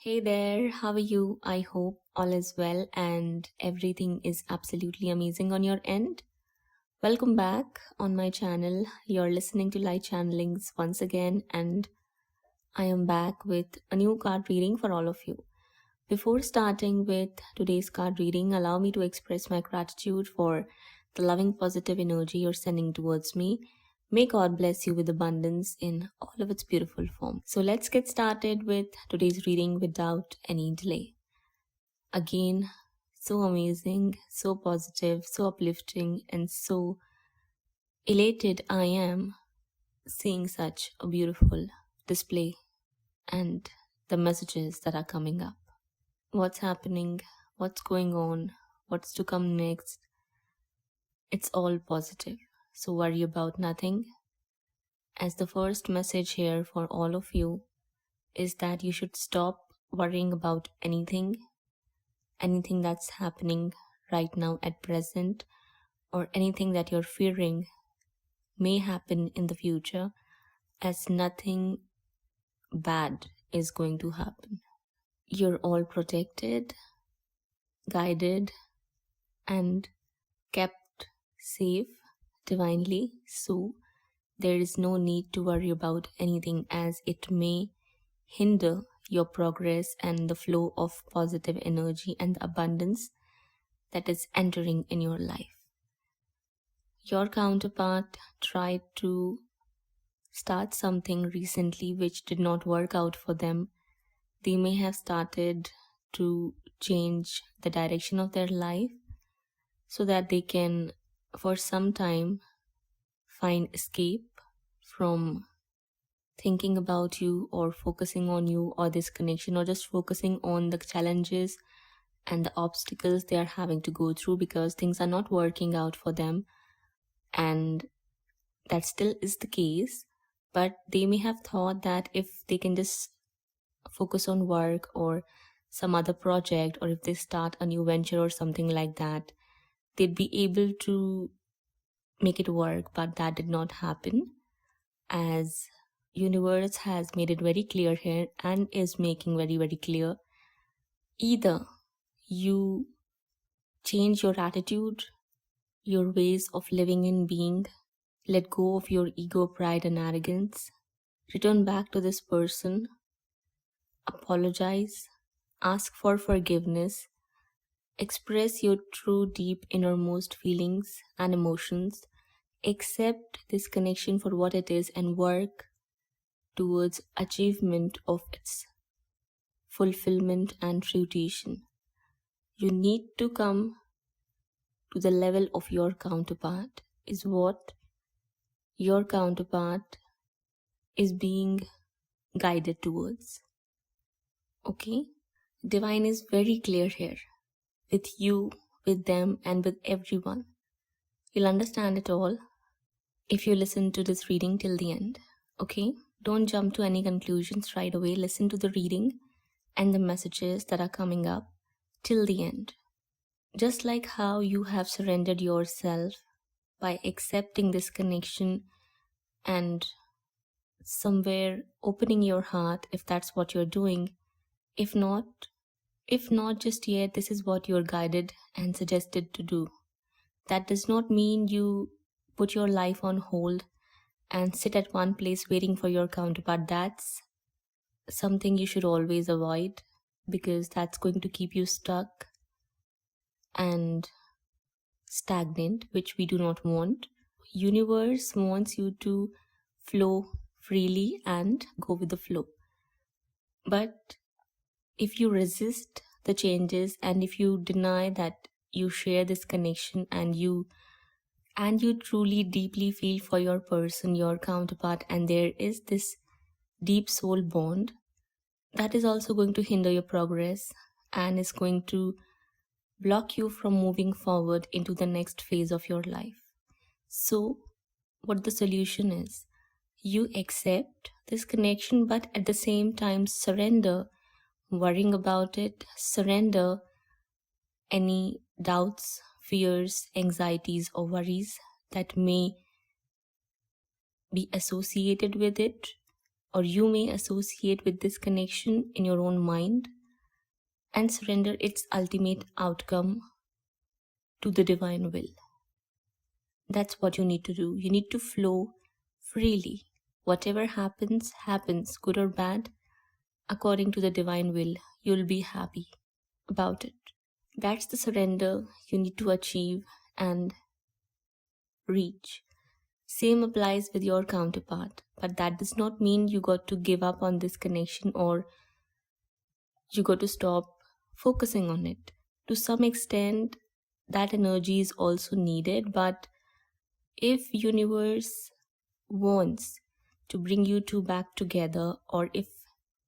Hey there, how are you? I hope all is well and everything is absolutely amazing on your end. Welcome back on my channel. You're listening to Light Channelings once again, and I am back with a new card reading for all of you. Before starting with today's card reading, allow me to express my gratitude for the loving positive energy you're sending towards me. May God bless you with abundance in all of its beautiful form. So let's get started with today's reading without any delay. Again, so amazing, so positive, so uplifting, and so elated I am seeing such a beautiful display and the messages that are coming up. What's happening, what's going on, what's to come next. It's all positive, so worry about nothing. As the first message here for all of you is that you should stop worrying about anything that's happening right now at present, or anything that you're fearing may happen in the future, as nothing bad is going to happen. You're all protected, guided, and kept safe divinely, so there is no need to worry about anything, as it may hinder your progress and the flow of positive energy and the abundance that is entering in your life. Your counterpart tried to start something recently which did not work out for them. They may have started to change the direction of their life so that they can, for some time, find escape from thinking about you or focusing on you or this connection, or just focusing on the challenges and the obstacles they are having to go through because things are not working out for them. And that still is the case, but they may have thought that if they can just focus on work or some other project, or if they start a new venture or something like that, they'd be able to make it work. But that did not happen, as universe has made it very clear here and is making very, very clear. Either you change your attitude, your ways of living and being, let go of your ego, pride, and arrogance, return back to this person, apologize, ask for forgiveness, express your true, deep, innermost feelings and emotions, accept this connection for what it is, and work towards achievement of its fulfillment and fruition. You need to come to the level of your counterpart, is what your counterpart is being guided towards. Okay? Divine is very clear here. With you, with them, and with everyone. You'll understand it all if you listen to this reading till the end. Okay? Don't jump to any conclusions right away. Listen to the reading and the messages that are coming up till the end. Just like how you have surrendered yourself by accepting this connection and somewhere opening your heart, if that's what you're doing. If not just yet, this is what you're guided and suggested to do. That does not mean you put your life on hold and sit at one place waiting for your counterpart. That's something you should always avoid, because that's going to keep you stuck and stagnant, which we do not want. Universe wants you to flow freely and go with the flow. But if you resist the changes, and if you deny that you share this connection, and you truly deeply feel for your person, your counterpart, and there is this deep soul bond, that is also going to hinder your progress and is going to block you from moving forward into the next phase of your life. So what the solution is, you accept this connection, but at the same time surrender worrying about it, surrender any doubts, fears, anxieties, or worries that may be associated with it, or you may associate with this connection in your own mind. and surrender its ultimate outcome to the divine will. That's what you need to do. You need to flow freely. Whatever happens, happens, good or bad, according to the divine will. You'll be happy about it. That's the surrender you need to achieve and reach. Same applies with your counterpart, but that does not mean you got to give up on this connection or you got to stop focusing on it. To some extent, that energy is also needed, but if universe wants to bring you two back together, or if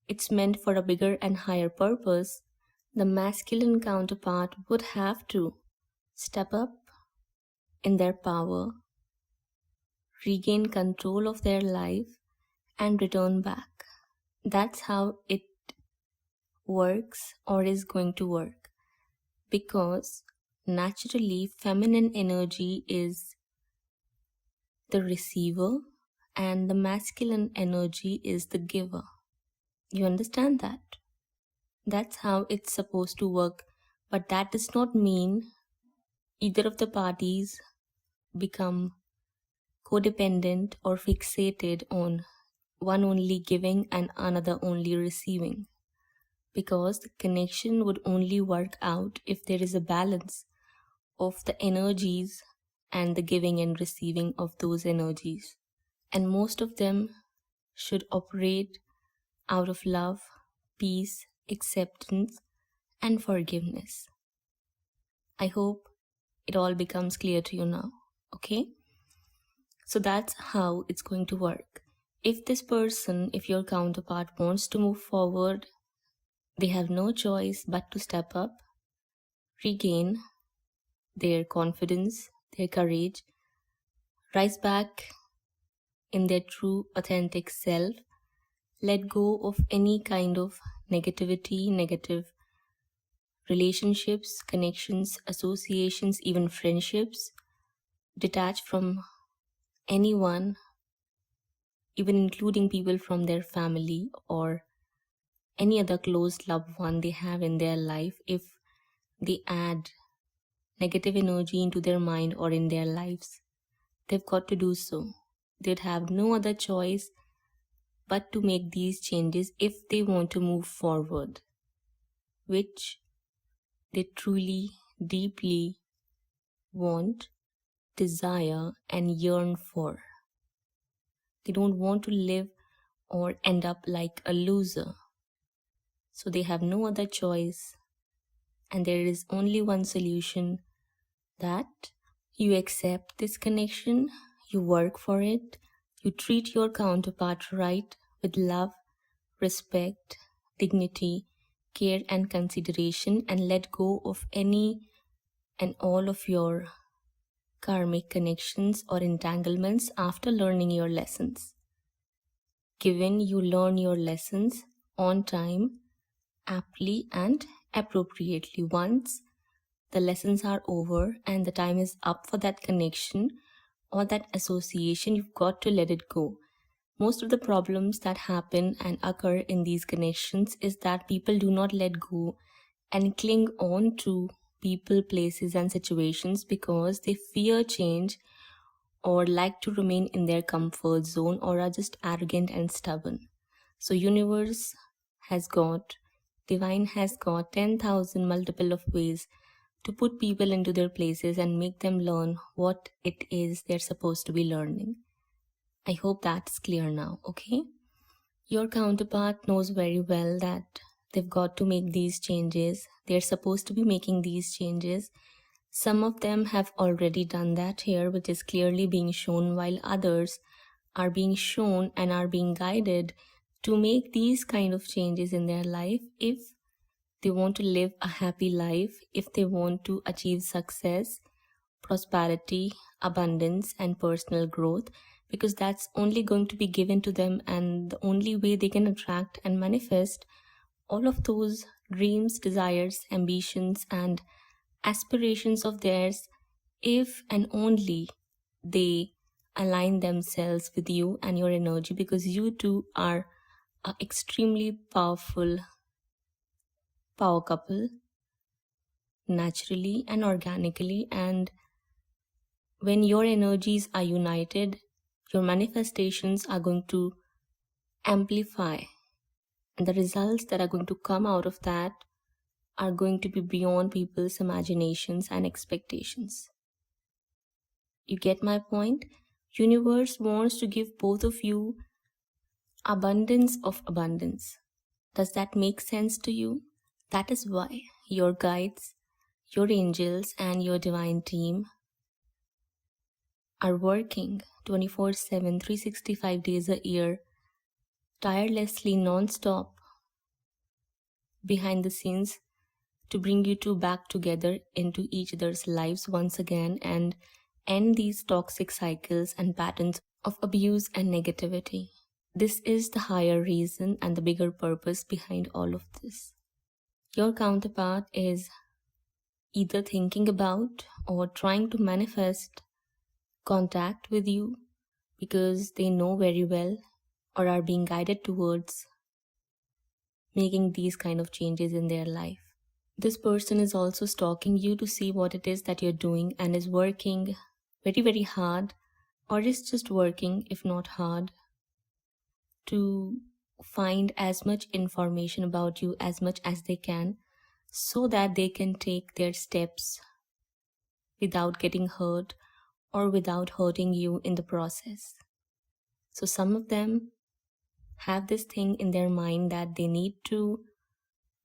it's meant for a bigger and higher purpose, the masculine counterpart would have to step up in their power, regain control of their life, and return back. That's how it works or is going to work, because naturally feminine energy is the receiver and the masculine energy is the giver. You understand that? That's how it's supposed to work, but that does not mean either of the parties become codependent or fixated on one only giving and another only receiving, because the connection would only work out if there is a balance of the energies and the giving and receiving of those energies. And most of them should operate out of love, peace, acceptance, and forgiveness. I hope it all becomes clear to you now, okay? So that's how it's going to work. If this person, if your counterpart wants to move forward, they have no choice but to step up, regain their confidence, their courage, rise back in their true authentic self, let go of any kind of negativity, negative relationships, connections, associations, even friendships, detach from anyone, even including people from their family or any other close loved one they have in their life. If they add negative energy into their mind or in their lives, they've got to do so. They'd have no other choice but to make these changes if they want to move forward, which they truly, deeply want, desire, and yearn for. They don't want to live or end up like a loser. So they have no other choice, and there is only one solution, that you accept this connection, you work for it, you treat your counterpart right with love, respect, dignity, care, and consideration, and let go of any and all of your karmic connections or entanglements after learning your lessons. Given you learn your lessons on time, aptly, and appropriately, once the lessons are over and the time is up for that connection or that association, you've got to let it go. Most of the problems that happen and occur in these connections is that people do not let go and cling on to people, places, and situations because they fear change or like to remain in their comfort zone or are just arrogant and stubborn. So universe has got, divine has got 10,000 multiple of ways to put people into their places and make them learn what it is they're supposed to be learning. I hope that's clear now, okay? Your counterpart knows very well that they've got to make these changes. They're supposed to be making these changes. Some of them have already done that here, which is clearly being shown, while others are being shown and are being guided to make these kind of changes in their life if they want to live a happy life, if they want to achieve success, prosperity, abundance, and personal growth, because that's only going to be given to them, and the only way they can attract and manifest all of those dreams, desires, ambitions, and aspirations of theirs if and only they align themselves with you and your energy, because you two are an extremely powerful power couple naturally and organically. And when your energies are united, your manifestations are going to amplify. And the results that are going to come out of that are going to be beyond people's imaginations and expectations. You get my point? Universe wants to give both of you abundance of abundance. Does that make sense to you? That is why your guides, your angels, and your divine team are working 24/7, 365 days a year, tirelessly, non-stop, behind the scenes to bring you two back together into each other's lives once again and end these toxic cycles and patterns of abuse and negativity. This is the higher reason and the bigger purpose behind all of this. Your counterpart is either thinking about or trying to manifest contact with you because they know very well or are being guided towards making these kind of changes in their life. This person is also stalking you to see what it is that you're doing and is working very, very hard, or is just working, if not hard, to find as much information about you as much as they can so that they can take their steps without getting hurt or without hurting you in the process. So some of them have this thing in their mind that they need to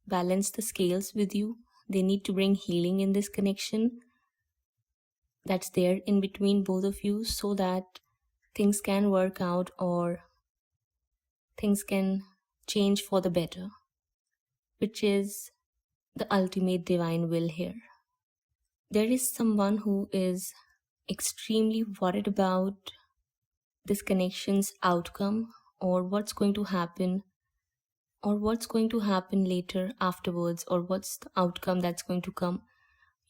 balance the scales with you. They need to bring healing in this connection that's there in between both of you so that things can work out or things can change for the better, which is the ultimate divine will here. There is someone who is extremely worried about this connection's outcome or what's going to happen later afterwards, or what's the outcome that's going to come.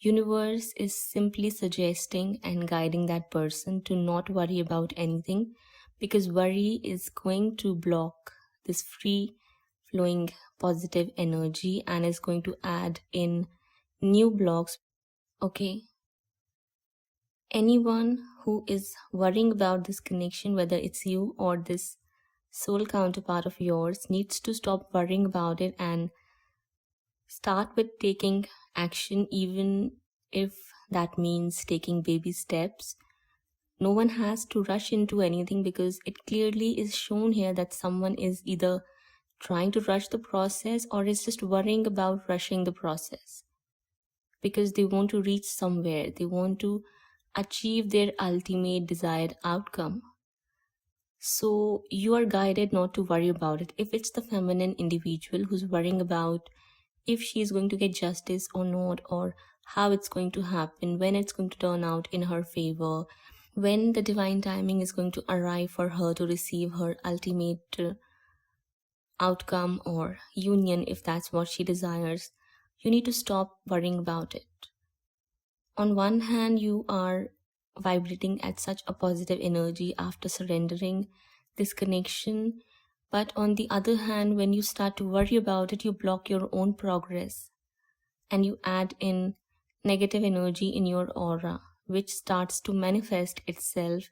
Universe is simply suggesting and guiding that person to not worry about anything, because worry is going to block this free flowing positive energy and is going to add in new blocks. Okay, anyone who is worrying about this connection, whether it's you or this soul counterpart of yours, needs to stop worrying about it and start with taking action, even if that means taking baby steps. No one has to rush into anything because it clearly is shown here that someone is either trying to rush the process or is just worrying about rushing the process because they want to reach somewhere. They want to achieve their ultimate desired outcome. So you are guided not to worry about it. If it's the feminine individual who's worrying about if she's going to get justice or not, or how it's going to happen, when it's going to turn out in her favor, when the divine timing is going to arrive for her to receive her ultimate outcome or union, if that's what she desires, you need to stop worrying about it. On one hand, you are vibrating at such a positive energy after surrendering this connection, but on the other hand, when you start to worry about it, you block your own progress and you add in negative energy in your aura, which starts to manifest itself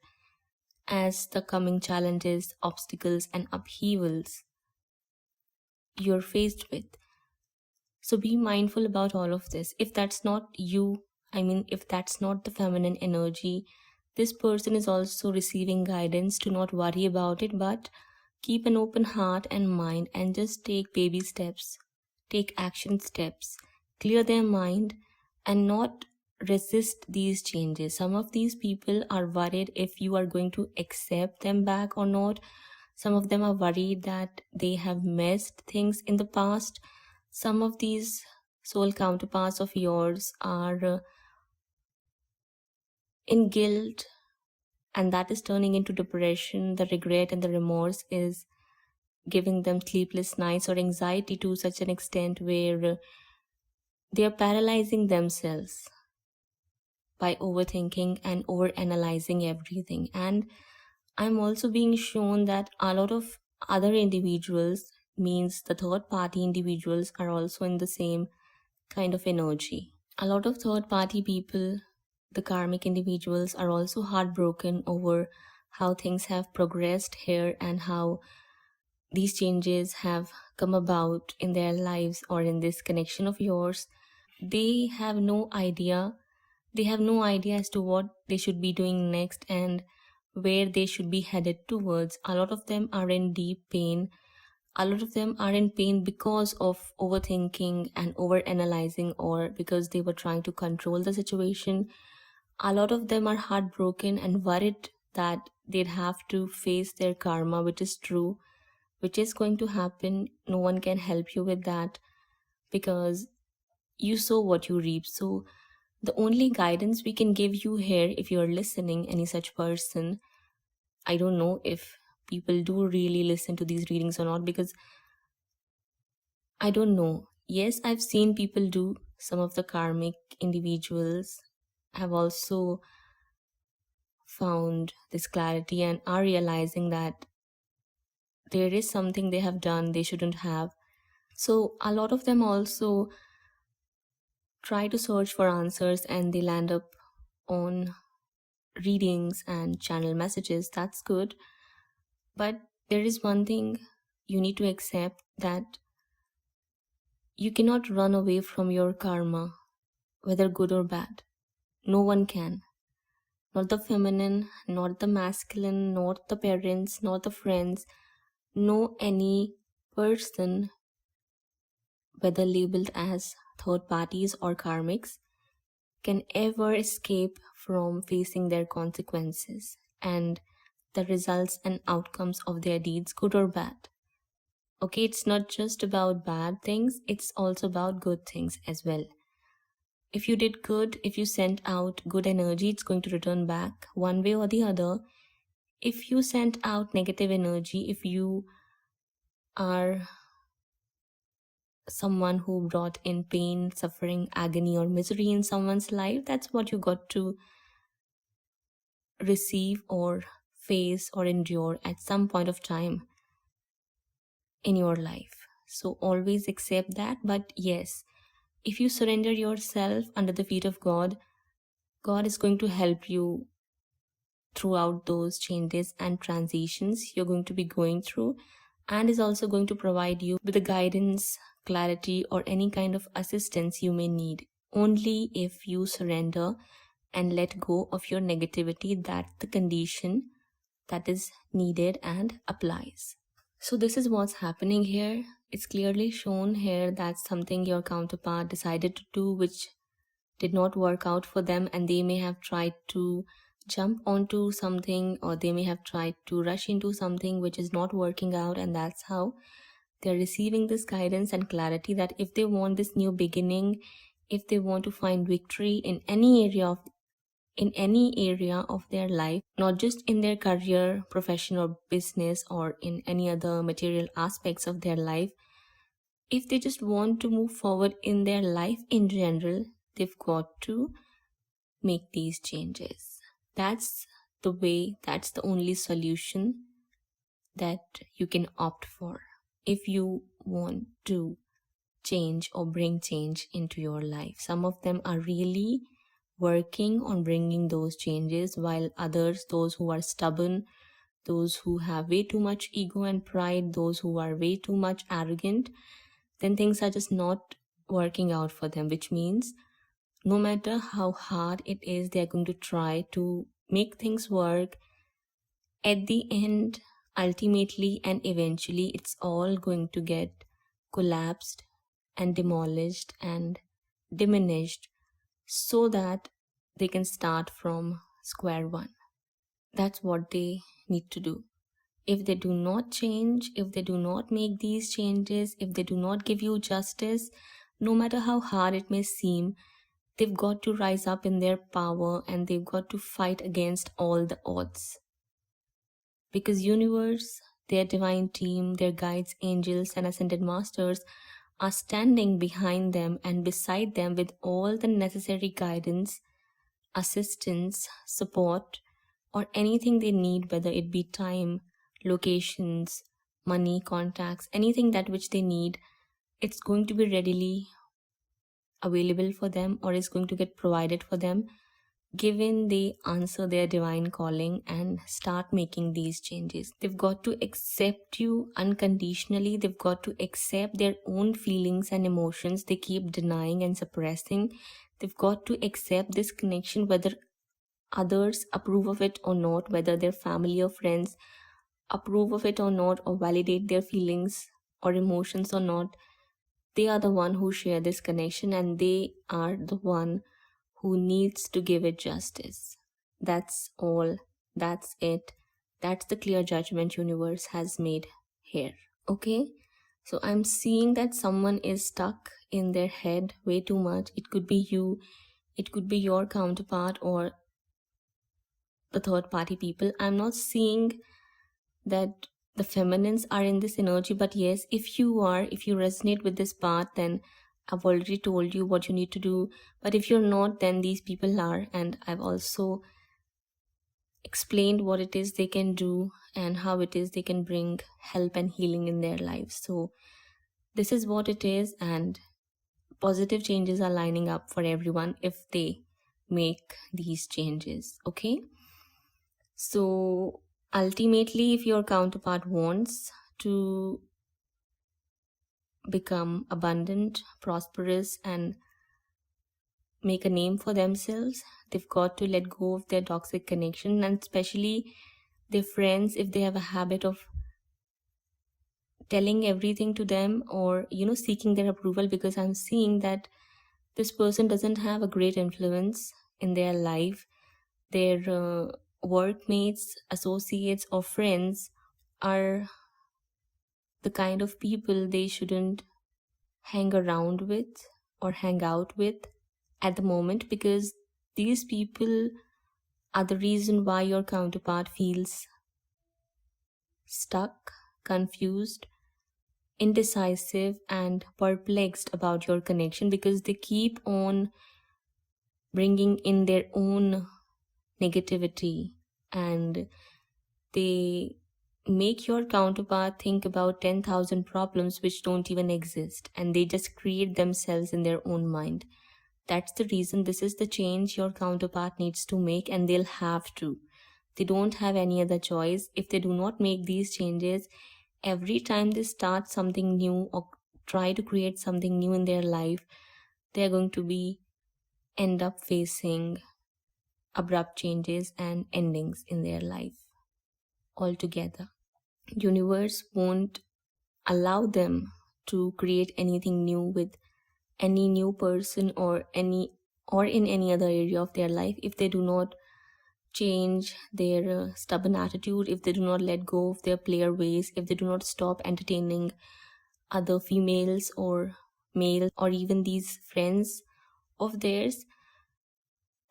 as the coming challenges, obstacles, and upheavals you're faced with. So be mindful about all of this. If that's not you, if that's not the feminine energy, this person is also receiving guidance to not worry about it, but keep an open heart and mind and just take baby steps, take action steps, clear their mind and not resist these changes. Some of these people are worried if you are going to accept them back or not. Some of them are worried that they have messed things in the past. Some of these soul counterparts of yours are in guilt, and that is turning into depression. The regret and the remorse is giving them sleepless nights or anxiety to such an extent where they are paralyzing themselves by overthinking and overanalyzing everything. And I'm also being shown that a lot of other individuals means the third party individuals are also in the same kind of energy. A lot of third party people, the karmic individuals, are also heartbroken over how things have progressed here and how these changes have come about in their lives or in this connection of yours. They have no idea. They have no idea as to what they should be doing next and where they should be headed towards. A lot of them are in deep pain. A lot of them are in pain because of overthinking and overanalyzing, or because they were trying to control the situation. A lot of them are heartbroken and worried that they'd have to face their karma, which is true, which is going to happen. No one can help you with that because you sow what you reap. So the only guidance we can give you here, if you're listening, any such person, I don't know if people do really listen to these readings or not, because I don't know. Yes, I've seen people do. Some of the karmic individuals have also found this clarity and are realizing that there is something they have done they shouldn't have. So a lot of them also try to search for answers and they land up on readings and channel messages. That's good. But there is one thing you need to accept, that you cannot run away from your karma, whether good or bad. No one can. Not the feminine, not the masculine, not the parents, not the friends, no any person, whether labeled as third parties or karmics, can ever escape from facing their consequences and the results and outcomes of their deeds, good or bad. Okay, it's not just about bad things, it's also about good things as well. If you did good, if you sent out good energy, it's going to return back one way or the other. If you sent out negative energy, if you are someone who brought in pain, suffering, agony, or misery in someone's life, that's what you got to receive or face or endure at some point of time in your life. So always accept that. But yes, if you surrender yourself under the feet of God, God is going to help you throughout those changes and transitions you're going to be going through, and is also going to provide you with the guidance, clarity, or any kind of assistance you may need. Only if you surrender and let go of your negativity, that's the condition that is needed and applies. So this is what's happening here. It's clearly shown here that something your counterpart decided to do which did not work out for them, and they may have tried to jump onto something, or they may have tried to rush into something which is not working out, and that's how they're receiving this guidance and clarity that if they want this new beginning, if they want to find victory in any area of their life, not just in their career, profession, or business, or in any other material aspects of their life, if they just want to move forward in their life in general, they've got to make these changes. That's the way, that's the only solution that you can opt for if you want to change or bring change into your life. Some of them are really working on bringing those changes, while others, those who are stubborn, those who have way too much ego and pride, those who are way too much arrogant, then things are just not working out for them, which means no matter how hard it is, they're going to try to make things work. At the end, ultimately and eventually, it's all going to get collapsed and demolished and diminished so that they can start from square one. That's what they need to do. If they do not change, if they do not make these changes, if they do not give you justice, no matter how hard it may seem, they've got to rise up in their power and they've got to fight against all the odds. Because universe, their divine team, their guides, angels, and ascended masters are standing behind them and beside them with all the necessary guidance, assistance, support, or anything they need, whether it be time, locations, money, contacts, anything that which they need, it's going to be readily available for them, or is going to get provided for them, given they answer their divine calling and start making these changes. They've got to accept you unconditionally. They've got to accept their own feelings and emotions they keep denying and suppressing. They've got to accept this connection, whether others approve of it or not, whether their family or friends approve of it or not, or validate their feelings or emotions or not. They are the one who share this connection, and they are the one who needs to give it justice. That's all. That's it. That's the clear judgment universe has made here. Okay? So I'm seeing that someone is stuck in their head way too much. It could be you, it could be your counterpart, or the third party people. I'm not seeing that the feminines are in this energy, but yes, if you resonate with this part, then I've already told you what you need to do. But if you're not, then these people are, and I've also explained what it is they can do and how it is they can bring help and healing in their lives. So this is what it is, and positive changes are lining up for everyone if they make these changes. Okay, so ultimately, if your counterpart wants to become abundant, prosperous, and make a name for themselves, they've got to let go of their toxic connection, and especially their friends, if they have a habit of telling everything to them, or seeking their approval, because I'm seeing that this person doesn't have a great influence in their life. Their workmates, associates, or friends are the kind of people they shouldn't hang around with or hang out with at the moment, because these people are the reason why your counterpart feels stuck, confused, indecisive, and perplexed about your connection, because they keep on bringing in their own negativity, and they make your counterpart think about 10,000 problems which don't even exist, and they just create themselves in their own mind. That's the reason. This is the change your counterpart needs to make, and they'll have to. They don't have any other choice. If they do not make these changes, every time they start something new or try to create something new in their life, they're going to end up facing abrupt changes and endings in their life altogether. Universe won't allow them to create anything new with any new person or in any other area of their life if they do not change their stubborn attitude, if they do not let go of their player ways, if they do not stop entertaining other females or males or even these friends of theirs.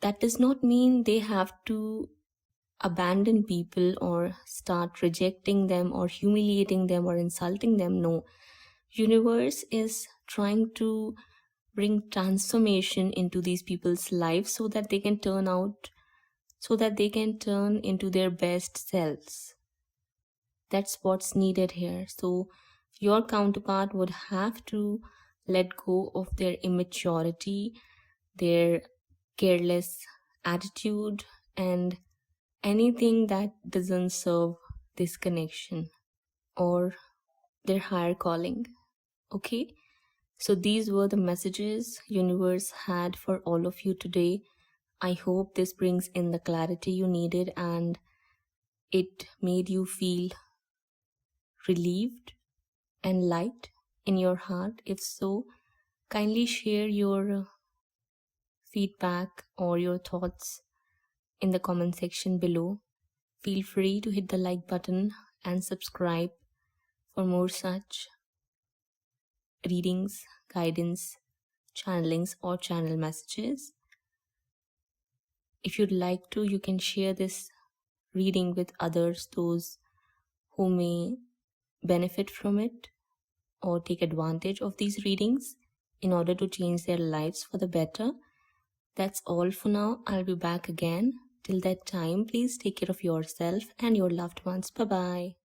That does not mean they have to abandon people or start rejecting them or humiliating them or insulting them. No, universe is trying to bring transformation into these people's lives so that they can turn into their best selves. That's what's needed here. So your counterpart would have to let go of their immaturity, their careless attitude, and anything that doesn't serve this connection or their higher calling. Okay, so these were the messages universe had for all of you today. I hope this brings in the clarity you needed and it made you feel relieved and light in your heart. If so, kindly share your feedback or your thoughts in the comment section below. Feel free to hit the like button and subscribe for more such readings, guidance, channelings, or channel messages. If you'd like to, you can share this reading with others, those who may benefit from it or take advantage of these readings in order to change their lives for the better. That's all for now. I'll be back again. Till that time, please take care of yourself and your loved ones. Bye-bye.